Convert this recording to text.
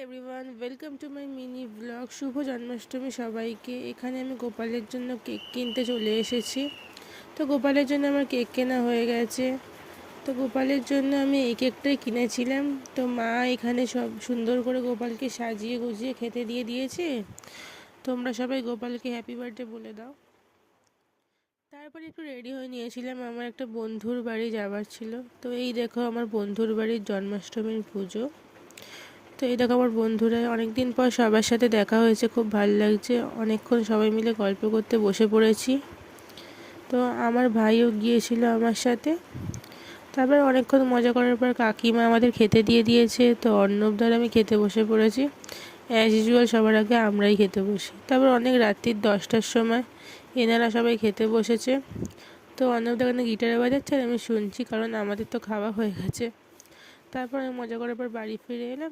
Everyone, welcome to my mini blog. শুভ জন্মাষ্টমী সবাইকে। এখানে আমি গোপালের জন্য কেক কিনতে চলে এসেছি। তো গোপালের জন্য আমার কেক কেনা হয়ে গেছে। তো গোপালের জন্য আমি এই কেকটাই কিনেছিলাম। তো মা এখানে সব সুন্দর করে গোপালকে সাজিয়ে গুজিয়ে খেতে দিয়ে দিয়েছে। তোমরা সবাই গোপালকে হ্যাপি বার্থডে বলে দাও। তারপরে একটু রেডি হয়ে নিয়েছিলাম, আমার একটা বন্ধুর বাড়ি যাওয়ার ছিল। তো এই দেখো আমার বন্ধুর বাড়ির জন্মাষ্টমীর পুজো। তো এই দেখো আমার বন্ধুরা, অনেক দিন পর সবার সাথে দেখা হয়েছে, খুব ভালো লাগছে। অনেকক্ষণ সবাই মিলে গল্প করতে বসে পড়েছি। তো আমার ভাইও গিয়েছিল আমার সাথে। তারপর অনেকক্ষণ মজা করার পর কাকিমা আমাদের খেতে দিয়ে দিয়েছে। তো অর্ণব দ্বারা আমি খেতে বসে পড়েছি। অ্যাজ ইউজুয়াল সবার আগে আমরাই খেতে বসি। তারপর অনেক রাত্রির 10টার সময় এনারা সবাই খেতে বসেছে। তো অর্ণব দা গিটারে বাজাচ্ছে আর আমি শুনছি, কারণ আমাদের তো খাওয়া হয়ে গেছে। তারপর আমি মজা করার পর বাড়ি ফিরে এলাম।